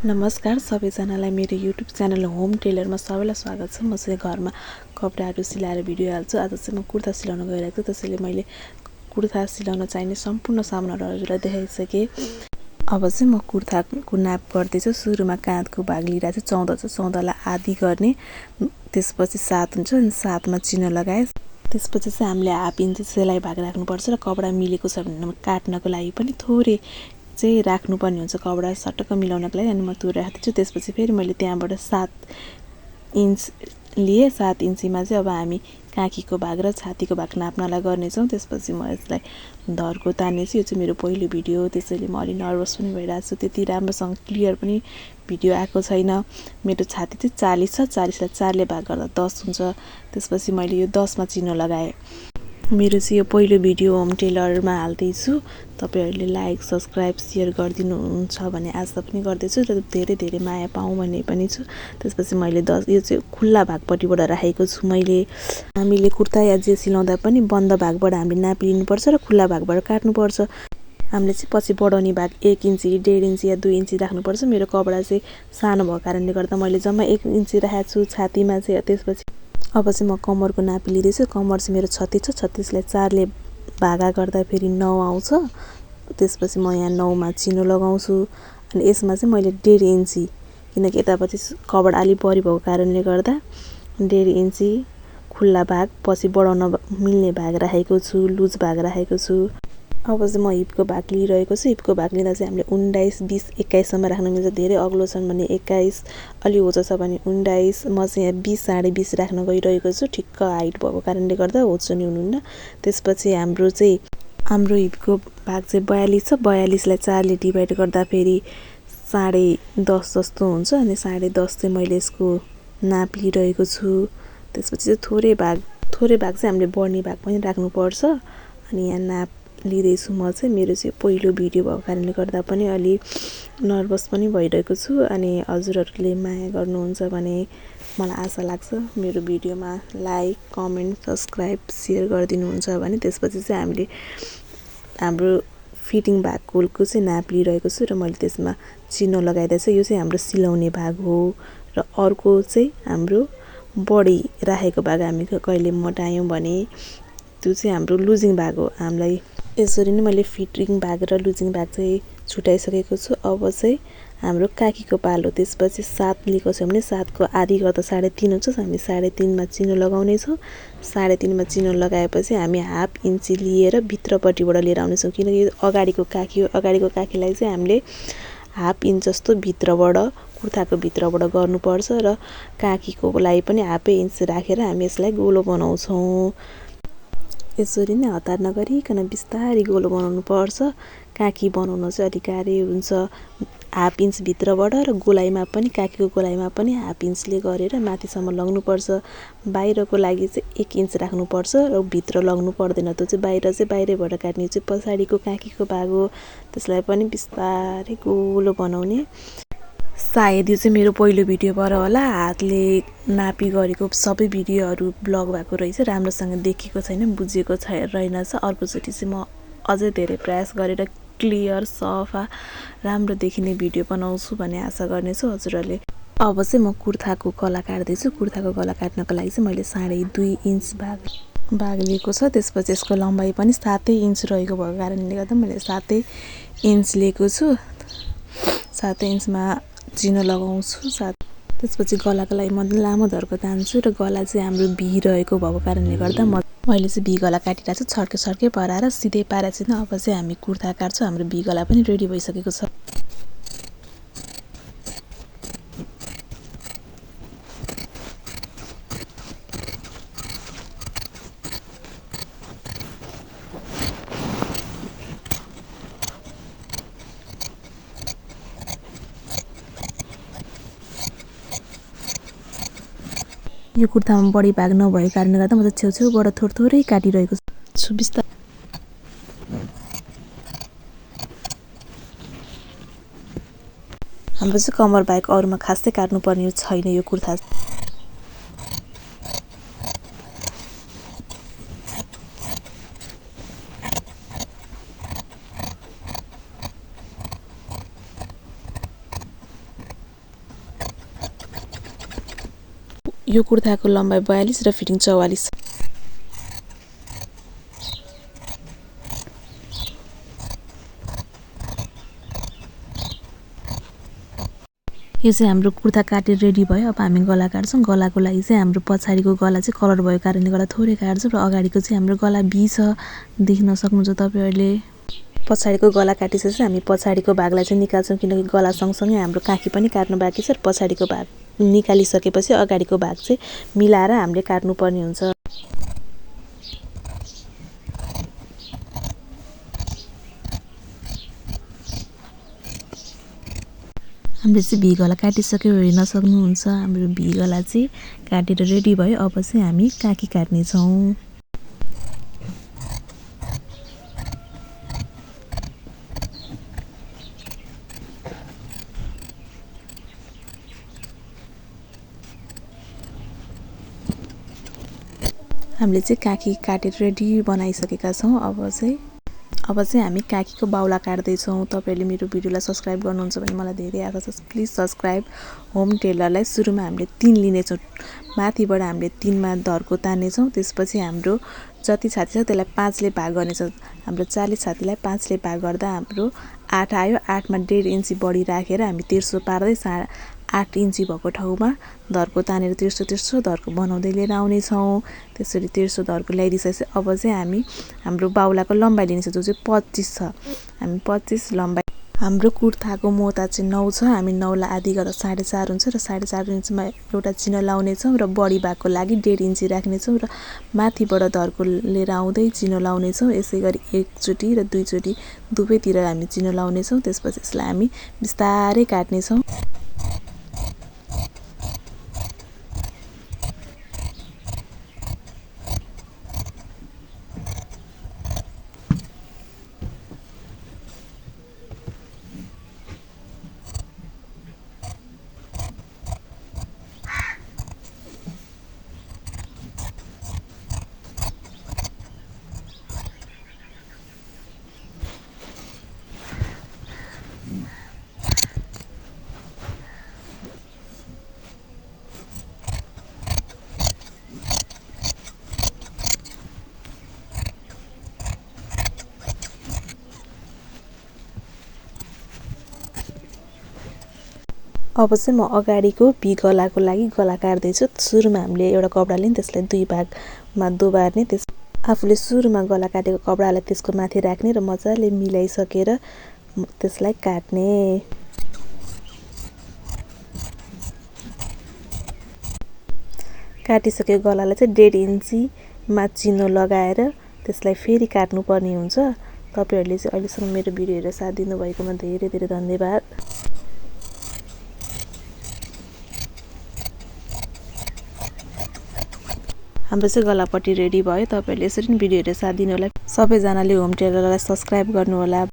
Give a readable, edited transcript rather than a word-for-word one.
नमस्कार सबैजनालाई मेरो युट्युब च्यानल होम टेलरमा सबैलाई स्वागत छ। म चाहिँ घरमा कपडाहरू सिलाएर भिडियो हाल्छु। आज चाहिँ म कुर्ता सिलाउन गइरहेको छु, त्यसैले मैले कुर्ता सिलाउन चाहिने सम्पूर्ण सामानहरू हजुरलाई देखाइसकेँ। अब चाहिँ म कुर्ताको नाप गर्दैछु। सुरुमा काँधको भाग लिइरहेको छु 14 छ। 14लाई आधी गर्ने, त्यसपछि 7 हुन्छ अनि 7मा चिनो लगाए। त्यसपछि चाहिँ हामीले हाफ इन्च सेलाइ भाग राख्नुपर्छ र कपडा मिलेको छ भने काट्नको लागि पनि थोरै चाहिँ राख्नुपर्ने हुन्छ, कपडा सटक्क मिलाउनको लागि। अनि म त्यो राख्दैछु। त्यसपछि फेरि मैले त्यहाँबाट 7 इन्च लिए। 7 इन्चीमा चाहिँ अब हामी काखीको भाग र छातीको भाग नाप्नलाई गर्नेछौँ। त्यसपछि म यसलाई धरको तान्नेछु। यो चाहिँ मेरो पहिलो भिडियो हो, त्यसैले म अलि नर्भस पनि भइरहेको छु। त्यति राम्रोसँग क्लियर पनि भिडियो आएको छैन। मेरो छाती चाहिँ 40 छ। 40लाई 4ले भाग गर्दा 10 हुन्छ। त्यसपछि मैले यो 10मा चिनो लगाएँ। मेरो चाहिँ यो पहिलो भिडियो होम टेलरमा हाल्दैछु। तपाईहरूले लाइक सब्सक्राइब सेयर गरिदिनुहुन्छ भने आशा पनि गर्दैछु र धेरै माया पाऊँ भन्ने पनि छु। त्यसपछि मैले यो चाहिँ खुल्ला भागपट्टिबाट राखेको छु। हामीले कुर्ता या जे सिलाउँदा पनि बन्द भागबाट हामीले नापिलिनुपर्छ र खुल्ला भागबाट काट्नुपर्छ। हामीले चाहिँ पछि बढाउने भाग 1 इन्ची 1.5 इन्ची या 2 इन्ची राख्नुपर्छ। मेरो कपडा चाहिँ सानो भएको कारणले गर्दा मैले जम्मा 1 इन्ची राखेको छु छातीमा चाहिँ। त्यसपछि अब चाहिँ म कम्मरको नापी लिँदैछु। कम्मर चाहिँ मेरो 36 छ। 36लाई 4ले भागा गर्दा फेरि 9 आउँछ। त्यसपछि म यहाँ 9मा चिनो लगाउँछु। अनि यसमा चाहिँ मैले 1.5 इन्ची, किनकि यतापट्टि कपडा अलि बढी भएको कारणले गर्दा 1.5 इन्ची खुल्ला भाग पछि बढाउन मिल्ने भाग राखेको छु, लुज भाग राखेको छु। अब चाहिँ म हिपको भाग लिइरहेको छु। हिपको भाग लिँदा चाहिँ हामीले 19, 20, 21सम्म राख्नु मिल्छ। धेरै अग्लो छन् भने 21, अलि होचो छ भने 19। म चाहिँ यहाँ 20, 20.5 राख्न गइरहेको छु। ठिक्क हाइट भएको कारणले गर्दा होचो नि हुनुहुन्न। त्यसपछि हाम्रो हिपको भाग चाहिँ 42 छ। 42लाई 4ले डिभाइड गर्दा फेरि 10.5 जस्तो हुन्छ। अनि 10.5 चाहिँ मैले यसको नाप लिइरहेको छु। त्यसपछि चाहिँ थोरै भाग चाहिँ हामीले बढ्ने भाग पनि राख्नुपर्छ। अनि यहाँ नाप लिँदैछु। म चाहिँ मेरो चाहिँ पहिलो भिडियो भएको कारणले गर्दा पनि अलि नर्भस पनि भइरहेको छु। अनि हजुरहरूले माया गर्नुहुन्छ भने मलाई आशा लाग्छ मेरो भिडियोमा लाइक कमेन्ट सब्सक्राइब सेयर गरिदिनुहुन्छ भने। त्यसपछि चाहिँ हामीले हाम्रो फिटिङ भागको चाहिँ नाप लिइरहेको छु र मैले त्यसमा चिनो लगाइदिएको छु। यो चाहिँ हाम्रो सिलाउने भाग हो र अर्को चाहिँ हाम्रो बडी राखेको भाग हामी कहिले मोटायौँ भने त्यो चाहिँ हाम्रो लुजिङ भाग हो। हामीलाई यसरी नै मैले फिटिङ भाग र लुजिङ भाग चाहिँ छुट्याइसकेको छु। अब चाहिँ हाम्रो काखीको पालो। त्यसपछि 7 लिएको छ भने 7को आधी गर्दा 3.5 हुन्छ। हामी 3.5मा चिनो लगाउने छौँ। 3.5मा चिनो लगाएपछि हामी हाफ इन्ची लिएर भित्रपट्टिबाट लिएर आउनेछौँ, किनकि अगाडिको काखी हो। अगाडिको काखीलाई चाहिँ हामीले हाफ इन्च जस्तो भित्रबाट कुर्ताको भित्रबाट गर्नुपर्छ र काखीको लागि पनि हाफै इन्च राखेर हामी यसलाई गोलो बनाउँछौँ। यसरी नै हतार नगरिकन बिस्तारै गोलो बनाउनु पर्छ। काखी बनाउन चाहिँ अलिक गाह्रै हुन्छ। हाफ इन्च भित्रबाट र गोलाइमा पनि काखीको गोलाइमा पनि हाफ इन्चले गरेर माथिसम्म लग्नुपर्छ। बाहिरको लागि चाहिँ 1 इन्च राख्नुपर्छ र भित्र लग्नु पर्दैन। त्यो चाहिँ बाहिरैबाट काट्ने चाहिँ पछाडिको काखीको भाग हो। त्यसलाई पनि बिस्तारै गोलो बनाउने। सायद यो चाहिँ मेरो पहिलो भिडियो भएर होला हातले नापी गरेको सबै भिडियोहरू ब्लग भएको रहेछ। राम्रोसँग देखेको छैन, बुझेको रहेनछ। अर्कोचोटि चाहिँ म अझै धेरै प्रयास गरेर क्लियर सफा राम्रो देखिने भिडियो बनाउँछु भन्ने आशा गर्नेछु हजुरहरूले। अब चाहिँ म कुर्ताको गला काट्दैछु। कुर्ताको गला काट्नको लागि चाहिँ मैले 2.5 इन्च भाग लिएको छ। त्यसपछि यसको लम्बाइ पनि 7 इन्च रहेको भएको कारणले गर्दा मैले 7 इन्च लिएको छु। 7 इन्चमा चिनो लगाउँछु। त्यसपछि गलाको लागि म लामो धरको तान्छु र गला चाहिँ हाम्रो भी रहेको भएको कारणले गर्दा मैले चाहिँ भी गला काटिरहेको छु। छड्के पराएर सिधै पारेको छैन। अब चाहिँ हामी कुर्ता काट्छौँ। हाम्रो भी गला पनि रेडी भइसकेको छ। यो कुर्तामा बढी भाग नभएको कारणले गर्दा म चाहिँ छेउछेउबाट थोरै काटिरहेको छु। हाम्रो चाहिँ कम्मर बाहेक अरूमा खासै काट्नुपर्ने छैन यो कुर्ता। यो कुर्ताको लम्बाइ 42 र फिटिङ 44। यो चाहिँ हाम्रो कुर्ता काटेर रेडी भयो। अब हामी गला काट्छौँ। गलाको लागि चाहिँ हाम्रो पछाडिको गला चाहिँ कलर भएको कारणले गर्दा थोरै काट्छौँ र अगाडिको चाहिँ हाम्रो गला भी छ, देख्न सक्नुहुन्छ तपाईहरुले। पछाडिको गला काटिसकेपछि हामी पछाडिको भागलाई चाहिँ निकाल्छौँ, किनकि गला सँगसँगै हाम्रो काखी पनि काट्नु बाँकी छ। पछाडिको भाग निकालिसकेपछि अगाडिको भाग चाहिँ मिलाएर हामीले काट्नुपर्ने हुन्छ। हामीले चाहिँ भी गला काटिसक्यो, हेर्न सक्नुहुन्छ। हाम्रो भी गला चाहिँ काटेर रेडी भयो। अब चाहिँ हामी काखी काट्ने छौँ। हामीले चाहिँ काखी काटेर रेडी बनाइसकेका छौँ। अब चाहिँ हामी काखीको बाउला काट्दै छौँ। तपाईहरुले मेरो भिडियोलाई सब्स्क्राइब गर्नुहुन्छ भने मलाई धेरै आशा छ। प्लिज सब्स्क्राइब होम टेलरलाई। सुरुमा हामीले 3 लिनेछौँ। माथिबाट हामीले 3 मा धर्को तान्नेछौँ। त्यसपछि हाम्रो जति छाती छ त्यसलाई 5 ले भाग गर्नेछौँ। हाम्रो 40 छातीलाई 5 ले भाग गर्दा हाम्रो 8 आयो। 8 मा 1.5 इन्ची बढी राखेर हामी तेर्सो पार्दै 8 इन्ची भएको ठाउँमा धर्को तानेर तेर्सो धर्को बनाउँदै लिएर आउने छौँ। त्यसरी तेर्सो धर्को ल्याइदिसकेपछि अब चाहिँ हामी हाम्रो बाउलाको लम्बाइ लिनेछौँ, जो चाहिँ 25 छ। हामी 25 लम्बाइ। हाम्रो कुर्ताको मोता चाहिँ 9 छ। हामी 9 लाई आधी गर्दा 4.5 हुन्छ र 4.5 इन्चमा एउटा चिनो लाउने छौँ र बढी भागको लागि 1.5 इन्ची राख्ने छौँ र माथिबाट धर्को लिएर आउँदै चिनो लाउने छौँ। यसैगरी एकचोटी र दुईचोटी दुवैतिर हामी चिनो लाउने छौँ। त्यसपछि यसलाई हामी बिस्तारै काट्ने छौँ। अब चाहिँ म अगाडिको भी गलाको लागि गला काट्दैछु। सुरुमा हामीले एउटा कपडा लिने, त्यसलाई 2 भागमा दोबार्ने। आफूले सुरुमा गला काटेको कपडालाई त्यसको माथि राख्ने र मजाले मिलाइसकेर त्यसलाई काट्ने। काटिसकेको गलालाई चाहिँ 1.5 इन्चीमा चिनो लगाएर त्यसलाई फेरि काट्नुपर्ने हुन्छ। तपाईहरुले चाहिँ अहिलेसम्म मेरो भिडियो हेरेर साथ दिनुभएकोमा धेरै धेरै धन्यवाद। हाम्रो चाहिँ गलापट्टि रेडी भयो। तपाईहरुले यसरी नै भिडियो हेरेर साथ दिनु होला। सबैजनाले होम टेलरलाई सब्स्क्राइब गर्नु होला।